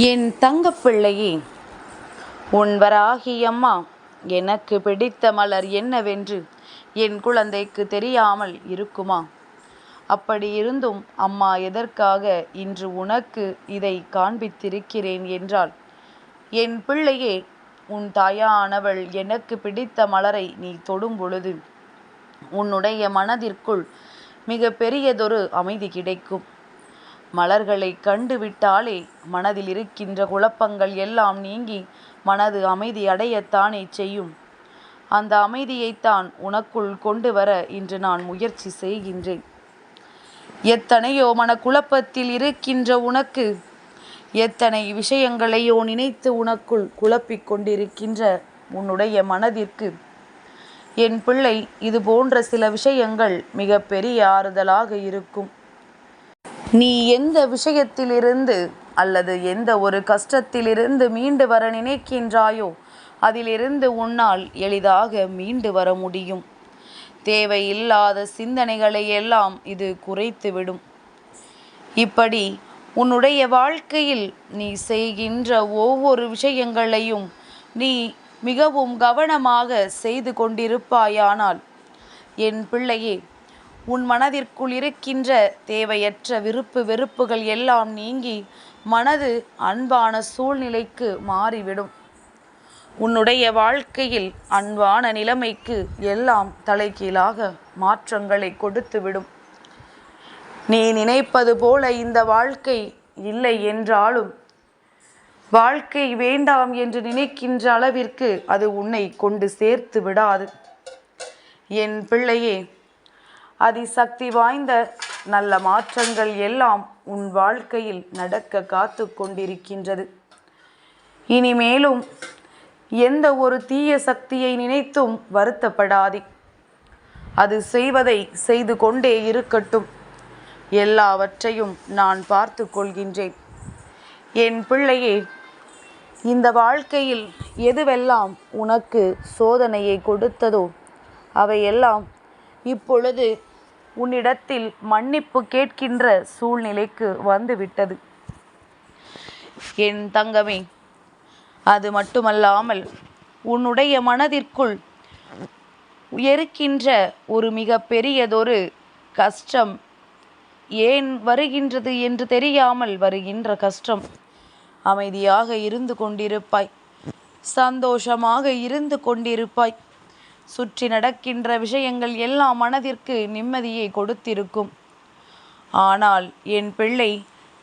என் தங்கப்பிள்ளையே, உன் வராகியம்மா எனக்கு பிடித்த மலர் என்னவென்று என் குழந்தைக்கு தெரியாமல் இருக்குமா? அப்படி இருந்தும் அம்மா எதற்காக இன்று உனக்கு இதை காண்பித்திருக்கிறேன் என்றால், என் பிள்ளையே, உன் தாயானவள் எனக்கு பிடித்த மலரை நீ தொடும் பொழுது உன்னுடைய மனதிற்குள் மிக பெரியதொரு அமைதி கிடைக்கும். மலர்களை கண்டுவிட்டாலே மனதில் இருக்கின்ற குழப்பங்கள் எல்லாம் நீங்கி மனது அமைதி அடையத்தானே செய்யும். அந்த அமைதியைத்தான் உனக்குள் கொண்டு வர இன்று நான் முயற்சி செய்கின்றேன். எத்தனையோ மனக்குழப்பத்தில் இருக்கின்ற உனக்கு, எத்தனை விஷயங்களையோ நினைத்து உனக்குள் குழப்பிக் கொண்டிருக்கின்ற உன்னுடைய மனதிற்கு என் பிள்ளை, இது போன்ற சில விஷயங்கள் மிக பெரிய ஆறுதலாக இருக்கும். நீ எந்த விஷயத்திலிருந்து அல்லது எந்த ஒரு கஷ்டத்திலிருந்து மீண்டு வர நினைக்கின்றாயோ அதிலிருந்து உன்னால் எளிதாக மீண்டு வர முடியும். தேவையில்லாத சிந்தனைகளை எல்லாம் இது குறைத்துவிடும். இப்படி உன்னுடைய வாழ்க்கையில் நீ செய்கின்ற ஒவ்வொரு விஷயங்களையும் நீ மிகவும் கவனமாக செய்து கொண்டிருப்பாயானால், என் பிள்ளையே, உன் மனதிற்குள் இருக்கின்ற தேவையற்ற விருப்பு வெறுப்புகள் எல்லாம் நீங்கி மனது அன்பான சூழ்நிலைக்கு மாறிவிடும். உன்னுடைய வாழ்க்கையில் அன்பான நிலைமைக்கு எல்லாம் தலைகீழாக மாற்றங்களை கொடுத்துவிடும். நீ நினைப்பது போல இந்த வாழ்க்கை இல்லை என்றாலும், வாழ்க்கை வேண்டாம் என்று நினைக்கின்ற அளவிற்கு அது உன்னை கொண்டு சேர்த்து விடாது. என் பிள்ளையே, அதிசக்தி வாய்ந்த நல்ல மாற்றங்கள் எல்லாம் உன் வாழ்க்கையில் நடக்க காத்து கொண்டிருக்கின்றது. இனிமேலும் எந்த ஒரு தீய சக்தியை நினைத்தும் வருத்தப்படாதே. அது செய்வதை செய்து கொண்டே இருக்கட்டும். எல்லாவற்றையும் நான் பார்த்து கொள்கின்றேன். என் பிள்ளையே, இந்த வாழ்க்கையில் எதுவெல்லாம் உனக்கு சோதனையை கொடுத்ததோ அவையெல்லாம் இப்பொழுது உன்னிடத்தில் மன்னிப்பு கேட்கின்ற சூழ்நிலைக்கு வந்துவிட்டது. என் தங்கமே, அது மட்டுமல்லாமல் உன்னுடைய மனதிற்குள் இருக்கின்ற ஒரு மிக பெரியதொரு கஷ்டம், ஏன் வருகின்றது என்று தெரியாமல் வருகின்ற கஷ்டம், அமைதியாக இருந்து கொண்டிருப்பாய், சந்தோஷமாக இருந்து கொண்டிருப்பாய். சுற்றி நடக்கின்ற விஷயங்கள் எல்லாம் மனதிற்கு நிம்மதியை கொடுத்திருக்கும். ஆனால் என் பிள்ளை,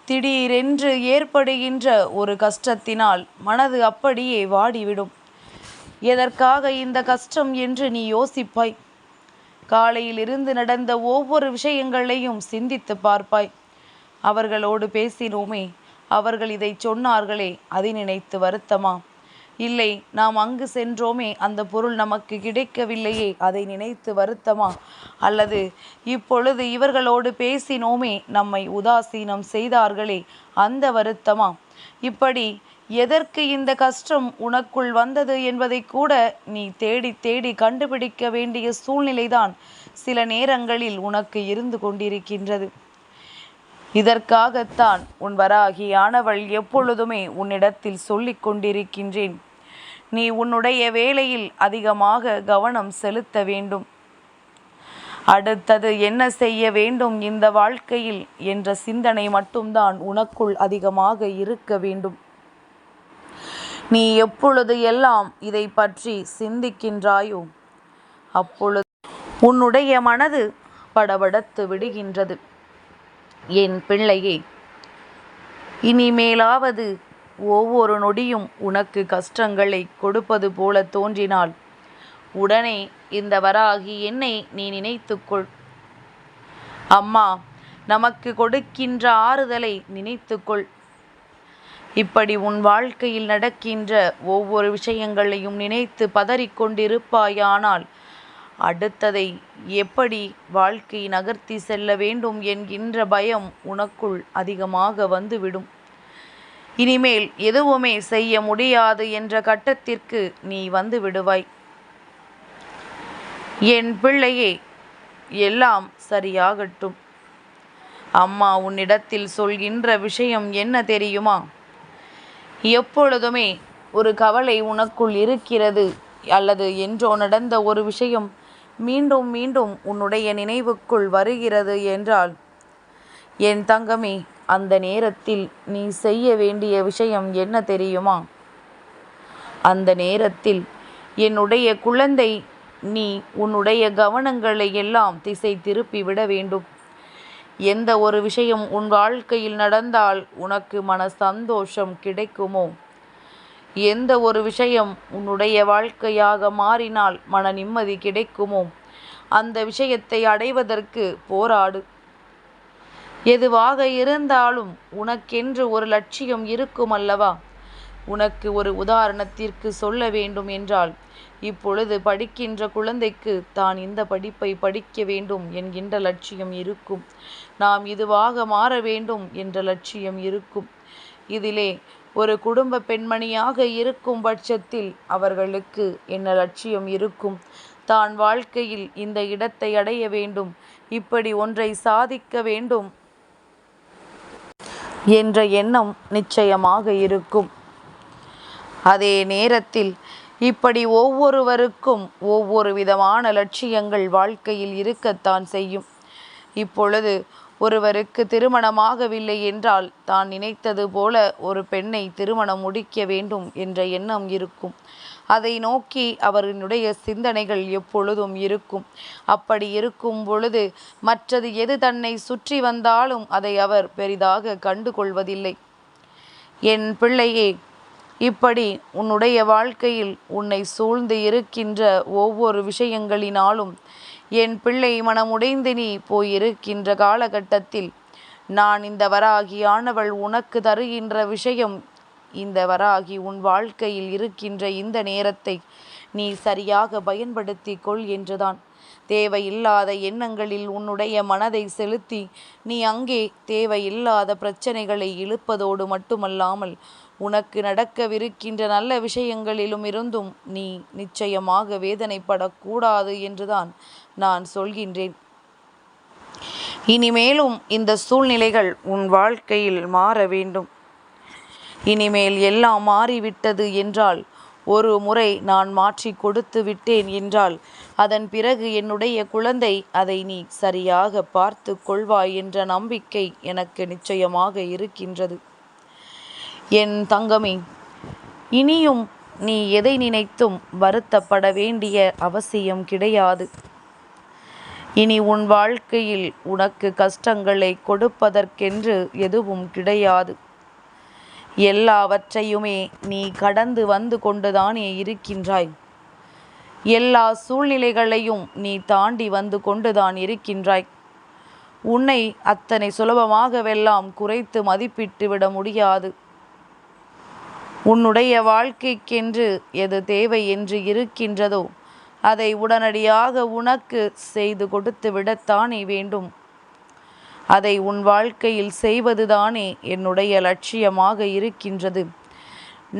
திடீரென்று ஏற்படுகின்ற ஒரு கஷ்டத்தினால் மனது அப்படியே வாடிவிடும். எதற்காக இந்த கஷ்டம் என்று நீ யோசிப்பாய். காலையில் இருந்து நடந்த ஒவ்வொரு விஷயங்களையும் சிந்தித்து பார்ப்பாய். அவர்களோடு பேசினோமே, அவர்கள் இதை சொன்னார்களே, அதை நினைத்து வருத்தமா? இல்லை, நாம் அங்கு சென்றோமே, அந்த பொருள் நமக்கு கிடைக்கவில்லையே, அதை நினைத்து வருத்தமா? அல்லது இப்பொழுது இவர்களோடு பேசினோமே, நம்மை உதாசீனம் செய்தார்களே, அந்த வருத்தமா? இப்படி எதற்கு இந்த கஷ்டம் உனக்குள் வந்தது என்பதை கூட நீ தேடி தேடி கண்டுபிடிக்க வேண்டிய சூழ்நிலைதான் சில நேரங்களில் உனக்கு இருந்து கொண்டிருக்கின்றது. இதற்காகத்தான் உன் வராகியானவள் எப்பொழுதுமே உன்னிடத்தில் சொல்லிக் கொண்டிருக்கின்றேன். நீ உன்னுடைய வேலையில் அதிகமாக கவனம் செலுத்த வேண்டும். அடுத்தது என்ன செய்ய வேண்டும் இந்த வாழ்க்கையில் என்ற சிந்தனை மட்டும்தான் உனக்குள் அதிகமாக இருக்க வேண்டும். நீ எப்பொழுது எல்லாம் இதை பற்றி சிந்திக்கின்றாயோ அப்பொழுது உன்னுடைய மனது படபடத்து விடுகின்றது. என் பிள்ளையே, இனிமேலாவது ஒவ்வொரு நொடியும் உனக்கு கஷ்டங்களை கொடுப்பது போல தோன்றினால் உடனே இந்த வராகி என்னை நீ நினைத்துக்கொள். அம்மா நமக்கு கொடுக்கின்ற ஆறுதலை நினைத்துக்கொள். இப்படி உன் வாழ்க்கையில் நடக்கின்ற ஒவ்வொரு விஷயங்களையும் நினைத்து பதறிக்கொண்டிருப்பாயானால் அடுத்ததை எப்படி வாழ்க்கை நகர்த்தி செல்ல வேண்டும் என்கின்ற பயம் உனக்குள் அதிகமாக வந்துவிடும். இனிமேல் எதுவுமே செய்ய முடியாது என்ற கட்டத்திற்கு நீ வந்து விடுவாய். என் பிள்ளையே, எல்லாம் சரியாகட்டும். அம்மா உன்னிடத்தில் சொல்கின்ற விஷயம் என்ன தெரியுமா? எப்பொழுதுமே ஒரு கவலை உனக்குள் இருக்கிறது அல்லது என்றோ நடந்த ஒரு விஷயம் மீண்டும் மீண்டும் உன்னுடைய நினைவுக்குள் வருகிறது என்றால், என் தங்கமே, அந்த நேரத்தில் நீ செய்ய வேண்டிய விஷயம் என்ன தெரியுமா? அந்த நேரத்தில் என்னுடைய குழந்தை, நீ உன்னுடைய கவனங்களை எல்லாம் திசை திருப்பி விட வேண்டும். எந்த ஒரு விஷயம் உன் வாழ்க்கையில் நடந்தால் உனக்கு மன சந்தோஷம் கிடைக்குமோ, எந்த ஒரு விஷயம் உன்னுடைய வாழ்க்கையாக மாறினால் மன நிம்மதி கிடைக்குமோ, அந்த விஷயத்தை அடைவதற்கு போராடு. எதுவாக இருந்தாலும் உனக்கென்று ஒரு லட்சியம் இருக்கும் அல்லவா? உனக்கு ஒரு உதாரணத்திற்கு சொல்ல வேண்டும் என்றால், இப்பொழுது படிக்கின்ற குழந்தைக்கு தான் இந்த படிப்பை படிக்க வேண்டும் என்கின்ற லட்சியம் இருக்கும். நாம் இதுவாக மாற வேண்டும் என்ற லட்சியம் இருக்கும். இதிலே ஒரு குடும்ப பெண்மணியாக இருக்கும் பட்சத்தில் அவர்களுக்கு என்ன லட்சியம் இருக்கும்? தான் வாழ்க்கையில் இந்த இடத்தை அடைய வேண்டும், இப்படி ஒன்றை சாதிக்க வேண்டும் என்ற எண்ணம் நிச்சயமாக இருக்கும். அதே நேரத்தில் இப்படி ஒவ்வொருவருக்கும் ஒவ்வொரு விதமான லட்சியங்கள் வாழ்க்கையில் இருக்கத்தான் செய்யும். இப்பொழுது ஒருவருக்கு திருமணமாகவில்லை என்றால் தான் நினைத்தது போல ஒரு பெண்ணை திருமணம் முடிக்க வேண்டும் என்ற எண்ணம் இருக்கும். அதை நோக்கி அவர்களுடைய சிந்தனைகள் எப்பொழுதும் இருக்கும். அப்படி இருக்கும் பொழுது மற்றது எது தன்னை சுற்றி வந்தாலும் அதை அவர் பெரிதாக கண்டு கொள்வதில்லை. என் பிள்ளையே, இப்படி உன்னுடைய வாழ்க்கையில் உன்னை சூழ்ந்து இருக்கின்ற ஒவ்வொரு விஷயங்களினாலும் என் பிள்ளை மனமுடைந்து நீ போயிருக்கின்ற காலகட்டத்தில் நான் இந்த வராகியானவள் உனக்கு தருகின்ற விஷயம், இந்த வராகி உன் வாழ்க்கையில் இருக்கின்ற இந்த நேரத்தை நீ சரியாக பயன்படுத்தி கொள் என்றுதான். தேவையில்லாத எண்ணங்களில் உன்னுடைய மனதை செலுத்தி நீ அங்கே தேவையில்லாத பிரச்சனைகளை இழுப்பதோடு மட்டுமல்லாமல் உனக்கு நடக்கவிருக்கின்ற நல்ல விஷயங்களிலும் இருந்தும் நீ நிச்சயமாக வேதனைப்படக்கூடாது என்றுதான் நான் சொல்கின்றேன். இனிமேலும் இந்த சூழ்நிலைகள் உன் வாழ்க்கையில் மாற வேண்டும். இனிமேல் எல்லாம் மாறிவிட்டது என்றால், ஒரு முறை நான் மாற்றி கொடுத்து விட்டேன் என்றால் அதன் பிறகு என்னுடைய குழந்தை அதை நீ சரியாக பார்த்து கொள்வாய் என்ற நம்பிக்கை எனக்கு நிச்சயமாக இருக்கின்றது. என் தங்கமே, இனியும் நீ எதை நினைத்தும் வருத்தப்பட வேண்டிய அவசியம் கிடையாது. இனி உன் வாழ்க்கையில் உனக்கு கஷ்டங்களை கொடுப்பதற்கென்று எதுவும் கிடையாது. எல்லாவற்றையுமே நீ கடந்து வந்து கொண்டுதானே இருக்கின்றாய். எல்லா சூழ்நிலைகளையும் நீ தாண்டி வந்து கொண்டுதான் இருக்கின்றாய். உன்னை அத்தனை சுலபமாகவெல்லாம் குறைத்து மதிப்பிட்டு விட முடியாது. உன்னுடைய வாழ்க்கைக்கென்று எது தேவை என்று இருக்கின்றதோ அதை உடனடியாக உனக்கு செய்து கொடுத்து விடத்தானே வேண்டும். அதை உன் வாழ்க்கையில் செய்வதுதானே என்னுடைய லட்சியமாக இருக்கின்றது.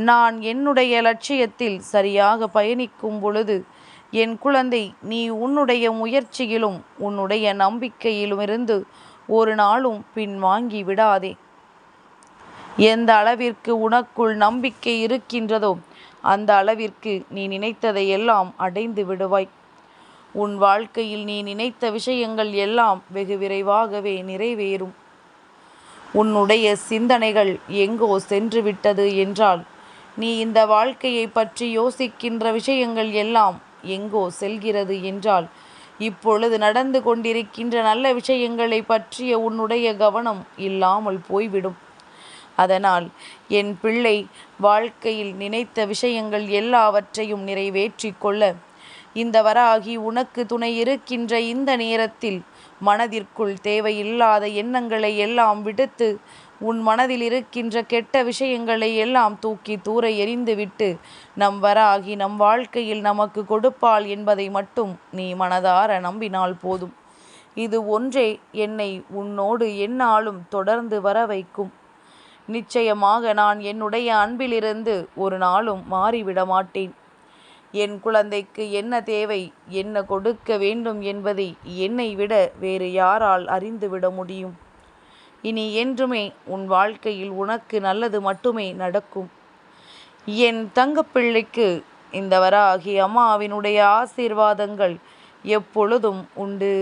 நான் என்னுடைய லட்சியத்தில் சரியாக பயணிக்கும் பொழுது என் குழந்தை, நீ உன்னுடைய முயற்சியிலும் உன்னுடைய நம்பிக்கையிலுமிருந்து ஒரு நாளும் பின்வாங்கி விடாதே. எந்த அளவிற்கு உனக்குள் நம்பிக்கை இருக்கின்றதோ அந்த அளவிற்கு நீ நினைத்ததை எல்லாம் அடைந்து விடுவாய். உன் வாழ்க்கையில் நீ நினைத்த விஷயங்கள் எல்லாம் வெகு விரைவாகவே நிறைவேறும். உன்னுடைய சிந்தனைகள் எங்கோ சென்று விட்டது என்றால், நீ இந்த வாழ்க்கையை பற்றி யோசிக்கின்ற விஷயங்கள் எல்லாம் எங்கோ செல்கிறது என்றால், இப்பொழுது நடந்து கொண்டிருக்கின்ற நல்ல விஷயங்களை பற்றிய உன்னுடைய கவனம் இல்லாமல் போய்விடும். அதனால் என் பிள்ளை, வாழ்க்கையில் நினைத்த விஷயங்கள் எல்லாவற்றையும் நிறைவேற்றி கொள்ள இந்த வராகி உனக்கு துணை இருக்கின்ற இந்த நேரத்தில் மனதிற்குள் தேவையில்லாத எண்ணங்களை எல்லாம் விடுத்து உன் மனதில் இருக்கின்ற கெட்ட விஷயங்களை எல்லாம் தூக்கி தூர எறிந்துவிட்டு நம் வராகி நம் வாழ்க்கையில் நமக்கு கொடுப்பாள் என்பதை மட்டும் நீ மனதார நம்பினால் போதும். இது ஒன்றே என்னை உன்னோடு எந்நாளும் தொடர்ந்து வர வைக்கும். நிச்சயமாக நான் என்னுடைய அன்பிலிருந்து ஒரு நாளும் மாறிவிட மாட்டேன். என் குழந்தைக்கு என்ன தேவை, என்ன கொடுக்க வேண்டும் என்பதை என்னை விட வேறு யாரால் அறிந்துவிட முடியும்? இனி என்றுமே உன் வாழ்க்கையில் உனக்கு நல்லது மட்டுமே நடக்கும். என் தங்கப்பிள்ளைக்கு இந்த வராகி அம்மாவினுடைய ஆசீர்வாதங்கள் எப்பொழுதும் உண்டு.